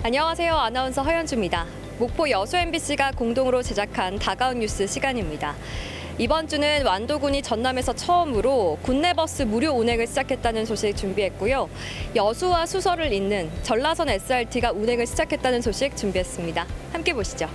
안녕하세요. 아나운서 허연주입니다. 목포 여수 MBC가 공동으로 제작한 다가온 뉴스 시간입니다. 이번 주는 완도군이 전남에서 처음으로 군내버스 무료 운행을 시작했다는 소식 준비했고요. 여수와 수서를 잇는 전라선 SRT가 운행을 시작했다는 소식 준비했습니다. 함께 보시죠.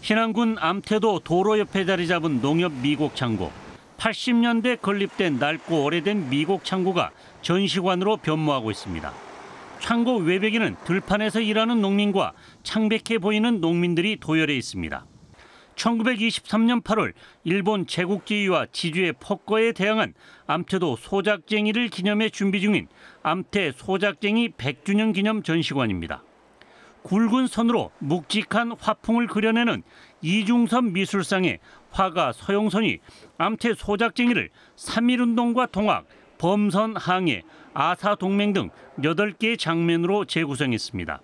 신안군 암태도 도로 옆에 자리 잡은 농협 미곡 창고. 80년대 건립된 낡고 오래된 미곡 창고가 전시관으로 변모하고 있습니다. 창고 외벽에는 들판에서 일하는 농민과 창백해 보이는 농민들이 도열해 있습니다. 1923년 8월 일본 제국주의와 지주의 폭거에 대항한 암태도 소작쟁이를 기념해 준비 중인 암태 소작쟁이 100주년 기념 전시관입니다. 굵은 선으로 묵직한 화풍을 그려내는 이중섭 미술상의 화가 서영선이 암태 소작쟁이를 3.1운동과 동학, 범선 항해, 아사동맹 등 8개의 장면으로 재구성했습니다.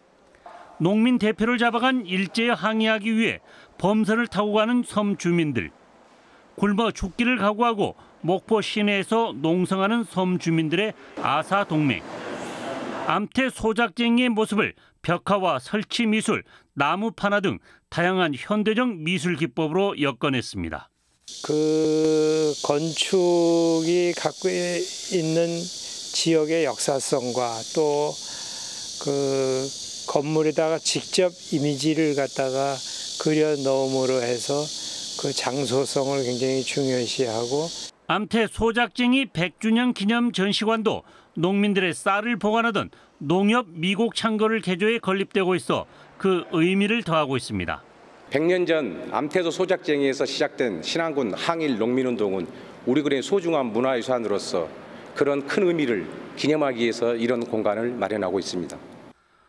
농민 대표를 잡아간 일제에 항의하기 위해 범선을 타고 가는 섬 주민들, 굶어 죽기를 각오하고 목포 시내에서 농성하는 섬 주민들의 아사동맹, 암태 소작쟁이의 모습을 벽화와 설치 미술, 나무 판화 등 다양한 현대적 미술 기법으로 엮어냈습니다. 그 건축이 갖고 있는 지역의 역사성과 또 그 건물에다가 직접 이미지를 갖다가 그려 넣음으로 해서 그 장소성을 굉장히 중요시하고, 암태 소작쟁이 100주년 기념 전시관도 농민들의 쌀을 보관하던 농협 미곡 창고를 개조해 건립되고 있어 그 의미를 더하고 있습니다. 100년 전 암태도 소작쟁이에서 시작된 신안군 항일 농민운동은 우리 군의 소중한 문화유산으로서 그런 큰 의미를 기념하기 위해서 이런 공간을 마련하고 있습니다.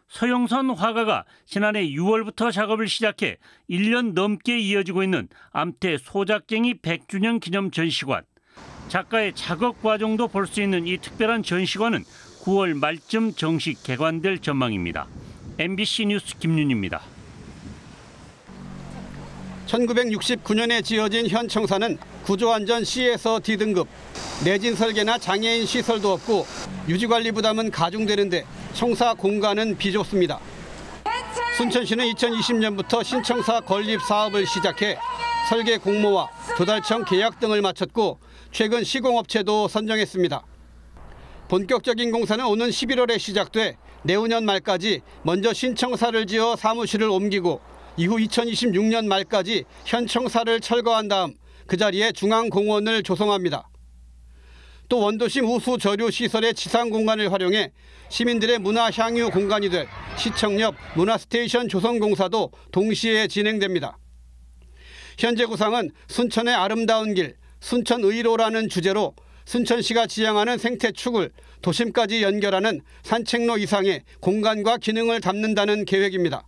서영선 화가가 지난해 6월부터 작업을 시작해 1년 넘게 이어지고 있는 암태 소작쟁이 100주년 기념 전시관. 작가의 작업 과정도 볼 수 있는 이 특별한 전시관은 9월 말쯤 정식 개관될 전망입니다. MBC 뉴스 김윤입니다. 1969년에 지어진 현 청사는 구조안전 C에서 D등급, 내진 설계나 장애인 시설도 없고 유지관리 부담은 가중되는데 청사 공간은 비좁습니다. 순천시는 2020년부터 신청사 건립 사업을 시작해 설계 공모와 조달청 계약 등을 마쳤고 최근 시공업체도 선정했습니다. 본격적인 공사는 오는 11월에 시작돼 내후년 말까지 먼저 신청사를 지어 사무실을 옮기고 이후 2026년 말까지 현 청사를 철거한 다음 그 자리에 중앙공원을 조성합니다. 또 원도심 우수 저류 시설의 지상 공간을 활용해 시민들의 문화 향유 공간이 될 시청 옆 문화스테이션 조성 공사도 동시에 진행됩니다. 현재 구상은 순천의 아름다운 길, 순천의로라는 주제로 순천시가 지향하는 생태축을 도심까지 연결하는 산책로 이상의 공간과 기능을 담는다는 계획입니다.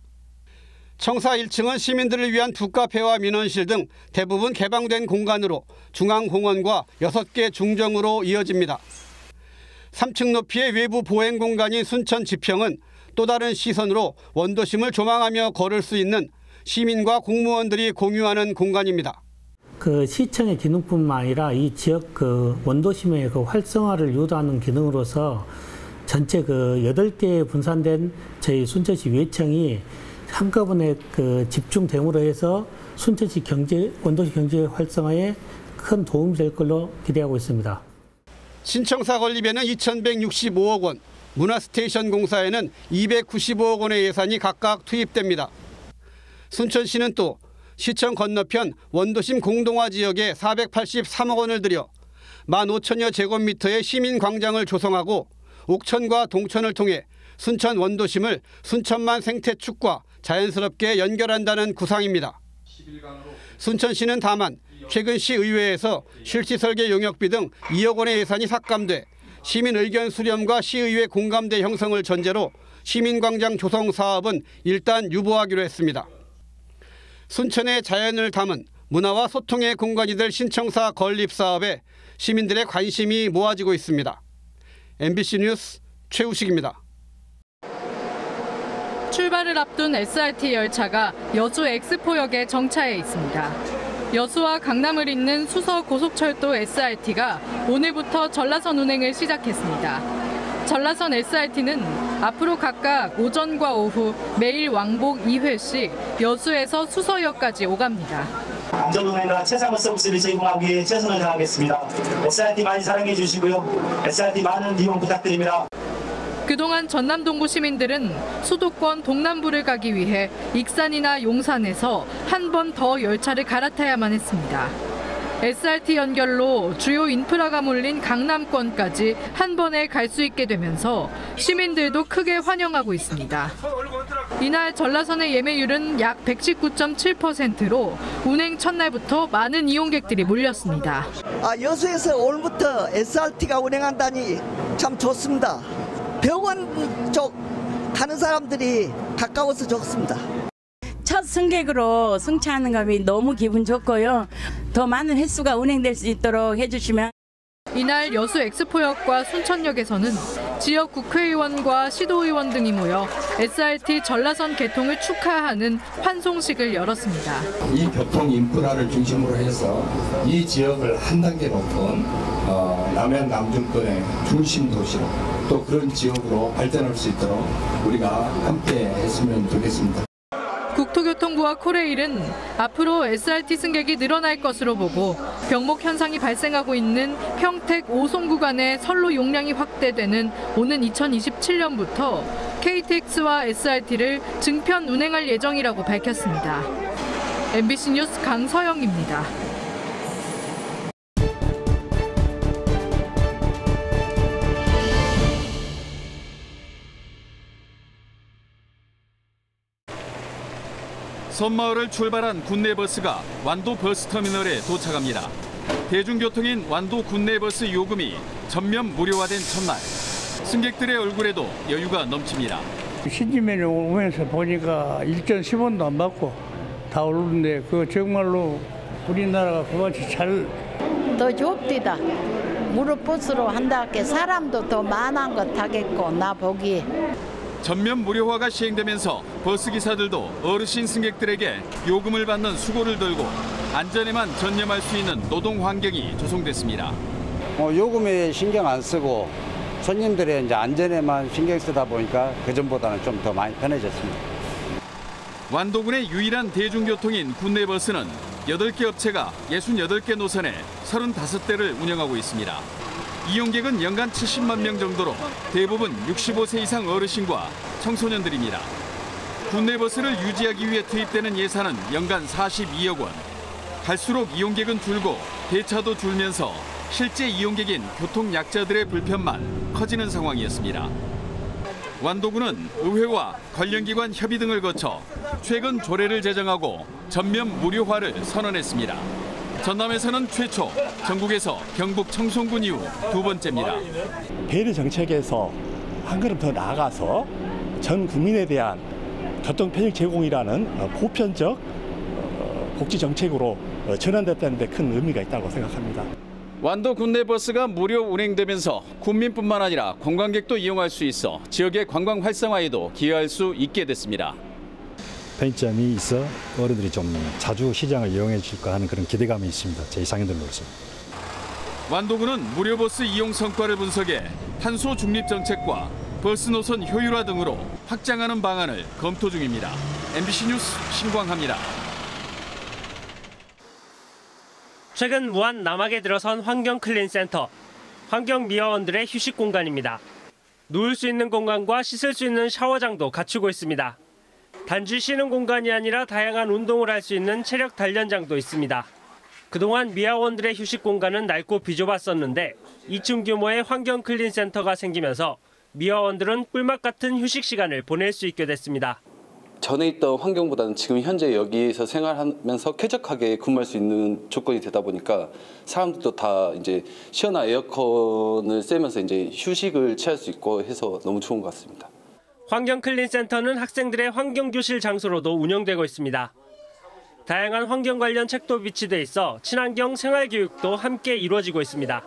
청사 1층은 시민들을 위한 북카페와 민원실 등 대부분 개방된 공간으로 중앙공원과 6개 중정으로 이어집니다. 3층 높이의 외부 보행 공간인 순천 지평은 또 다른 시선으로 원도심을 조망하며 걸을 수 있는 시민과 공무원들이 공유하는 공간입니다. 그 시청의 기능뿐만 아니라 이 지역 그 원도심의 그 활성화를 유도하는 기능으로서 전체 그 8개의 분산된 저희 순천시 외청이 한꺼번에 그 집중됨으로 해서 순천시 원도시 경제 활성화에 큰 도움이 될 걸로 기대하고 있습니다. 신청사 건립에는 2,165억 원, 문화스테이션 공사에는 295억 원의 예산이 각각 투입됩니다. 순천시는 또 시청 건너편 원도심 공동화 지역에 483억 원을 들여 15,000여 제곱미터의 시민광장을 조성하고 옥천과 동천을 통해 순천 원도심을 순천만 생태축과 자연스럽게 연결한다는 구상입니다. 순천시는 다만 최근 시의회에서 실시설계 용역비 등 2억 원의 예산이 삭감돼 시민 의견 수렴과 시의회 공감대 형성을 전제로 시민광장 조성 사업은 일단 유보하기로 했습니다. 순천의 자연을 담은 문화와 소통의 공간이 될 신청사 건립 사업에 시민들의 관심이 모아지고 있습니다. MBC 뉴스 최우식입니다. 출발을 앞둔 SRT 열차가 여수 엑스포역에 정차해 있습니다. 여수와 강남을 잇는 수서 고속철도 SRT가 오늘부터 전라선 운행을 시작했습니다. 전라선 SRT는 앞으로 각각 오전과 오후 매일 왕복 2회씩 여수에서 수서역까지 오갑니다. 안전운행과 최상의 서비스를 제공하기 위해 최선을 다하겠습니다. SRT 많이 사랑해 주시고요. SRT 많은 이용 부탁드립니다. 그동안 전남 동구 시민들은 수도권 동남부를 가기 위해 익산이나 용산에서 한 번 더 열차를 갈아타야만 했습니다. SRT 연결로 주요 인프라가 몰린 강남권까지 한 번에 갈 수 있게 되면서 시민들도 크게 환영하고 있습니다. 이날 전라선의 예매율은 약 119.7%로 운행 첫날부터 많은 이용객들이 몰렸습니다. 여수에서 오늘부터 SRT가 운행한다니 참 좋습니다. 병원 쪽 가는 사람들이 가까워서 좋습니다. 첫 승객으로 승차하는 감이 너무 기분 좋고요. 더 많은 횟수가 운행될 수 있도록 해주시면. 이날 여수 엑스포역과 순천역에서는 지역 국회의원과 시도의원 등이 모여 SRT 전라선 개통을 축하하는 환송식을 열었습니다. 이 교통 인프라를 중심으로 해서 이 지역을 한 단계 높은 남양 남중권의 중심 도시로 또 그런 지역으로 발전할 수 있도록 우리가 함께 했으면 좋겠습니다. 국토교통부와 코레일은 앞으로 SRT 승객이 늘어날 것으로 보고 병목 현상이 발생하고 있는 평택 오송 구간의 선로 용량이 확대되는 오는 2027년부터 KTX와 SRT를 증편 운행할 예정이라고 밝혔습니다. MBC 뉴스 강서영입니다. 섬마을을 출발한 군내버스가 완도 버스터미널에 도착합니다. 대중교통인 완도 군내버스 요금이 전면 무료화된 첫날, 승객들의 얼굴에도 여유가 넘칩니다. 신지면에 오면서 보니까 일전 10원도 안 받고 다 오르는데 그 정말로 우리나라가 그같이 잘 더 좁디다. 무료 버스로 한다 게 사람도 더 많은 것 하겠고 나 보기. 전면 무료화가 시행되면서 버스기사들도 어르신 승객들에게 요금을 받는 수고를 덜고 안전에만 전념할 수 있는 노동 환경이 조성됐습니다. 요금에 신경 안 쓰고 손님들의 이제 안전에만 신경 쓰다 보니까 그전보다는 좀 더 많이 편해졌습니다. 완도군의 유일한 대중교통인 군내버스는 8개 업체가 68개 노선에 35대를 운영하고 있습니다. 이용객은 연간 70만 명 정도로 대부분 65세 이상 어르신과 청소년들입니다. 군내버스를 유지하기 위해 투입되는 예산은 연간 42억 원. 갈수록 이용객은 줄고 배차도 줄면서 실제 이용객인 교통약자들의 불편만 커지는 상황이었습니다. 완도군은 의회와 관련기관 협의 등을 거쳐 최근 조례를 제정하고 전면 무료화를 선언했습니다. 전남에서는 최초, 전국에서 경북 청송군 이후 두 번째입니다. 배려 정책에서 한 걸음 더 나아가서 전 국민에 대한 교통 편익 제공이라는 보편적 복지 정책으로 전환됐다는 데 큰 의미가 있다고 생각합니다. 완도 군내버스가 무료 운행되면서 군민뿐만 아니라 관광객도 이용할 수 있어 지역의 관광 활성화에도 기여할 수 있게 됐습니다. 편의점이 있어 어른들이 좀 자주 시장을 이용해 줄까 하는 그런 기대감이 있습니다. 저희 상인들로서. 완도군은 무료버스 이용 성과를 분석해 탄소 중립 정책과 버스 노선 효율화 등으로 확장하는 방안을 검토 중입니다. MBC 뉴스 신광하입니다. 최근 무안 남학에 들어선 환경클린센터. 환경미화원들의 휴식 공간입니다. 누울 수 있는 공간과 씻을 수 있는 샤워장도 갖추고 있습니다. 단지 쉬는 공간이 아니라 다양한 운동을 할 수 있는 체력 단련장도 있습니다. 그동안 미화원들의 휴식 공간은 낡고 비좁았었는데 2층 규모의 환경클린센터가 생기면서 미화원들은 꿀맛 같은 휴식 시간을 보낼 수 있게 됐습니다. 전에 있던 환경보다는 지금 현재 여기에서 생활하면서 쾌적하게 근무할 수 있는 조건이 되다 보니까 사람들도 다 이제 시원한 에어컨을 쐬면서 이제 휴식을 취할 수 있고 해서 너무 좋은 것 같습니다. 환경클린센터는 학생들의 환경교실 장소로도 운영되고 있습니다. 다양한 환경 관련 책도 비치돼 있어 친환경 생활교육도 함께 이루어지고 있습니다.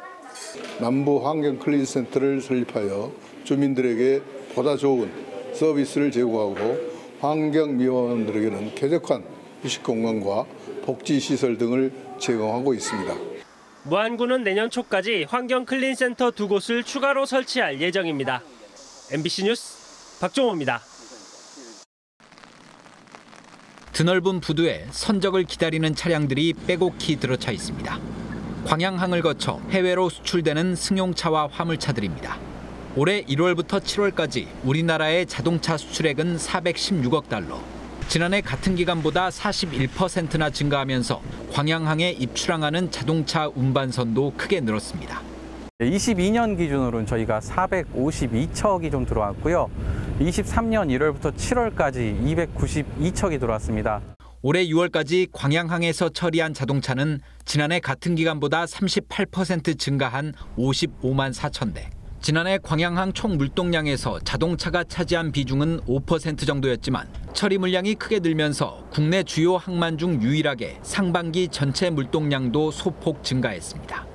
남부 환경클린센터를 설립하여 주민들에게 보다 좋은 서비스를 제공하고 환경미화원들에게는 쾌적한 휴식공간과 복지시설 등을 제공하고 있습니다. 무안군은 내년 초까지 환경클린센터 2곳을 추가로 설치할 예정입니다. MBC 뉴스 박종호입니다. 드넓은 부두에 선적을 기다리는 차량들이 빼곡히 들어차 있습니다. 광양항을 거쳐 해외로 수출되는 승용차와 화물차들입니다. 올해 1월부터 7월까지 우리나라의 자동차 수출액은 416억 달러. 지난해 같은 기간보다 41%나 증가하면서 광양항에 입출항하는 자동차 운반선도 크게 늘었습니다. 22년 기준으로는 저희가 452척이 좀 들어왔고요. 23년 1월부터 7월까지 292척이 들어왔습니다. 올해 6월까지 광양항에서 처리한 자동차는 지난해 같은 기간보다 38% 증가한 55만 4천 대. 지난해 광양항 총 물동량에서 자동차가 차지한 비중은 5% 정도였지만 처리 물량이 크게 늘면서 국내 주요 항만 중 유일하게 상반기 전체 물동량도 소폭 증가했습니다.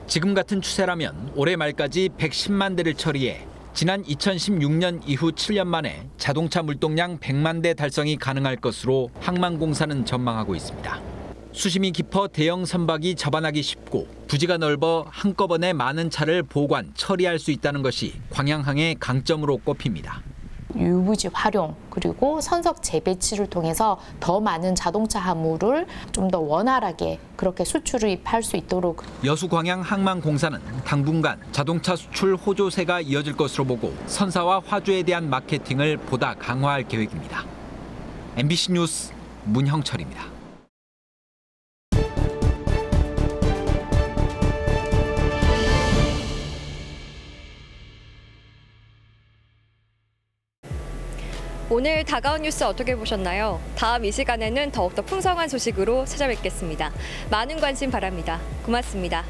지금 같은 추세라면 올해 말까지 110만 대를 처리해 지난 2016년 이후 7년 만에 자동차 물동량 100만 대 달성이 가능할 것으로 항만공사는 전망하고 있습니다. 수심이 깊어 대형 선박이 접안하기 쉽고 부지가 넓어 한꺼번에 많은 차를 보관, 처리할 수 있다는 것이 광양항의 강점으로 꼽힙니다. 유부지 활용 그리고 선석 재배치를 통해서 더 많은 자동차 화물을 좀 더 원활하게 그렇게 수출입할 수 있도록. 여수광양항만공사는 당분간 자동차 수출 호조세가 이어질 것으로 보고 선사와 화주에 대한 마케팅을 보다 강화할 계획입니다. MBC 뉴스 문형철입니다. 오늘 다가온 뉴스 어떻게 보셨나요? 다음 이 시간에는 더욱더 풍성한 소식으로 찾아뵙겠습니다. 많은 관심 바랍니다. 고맙습니다.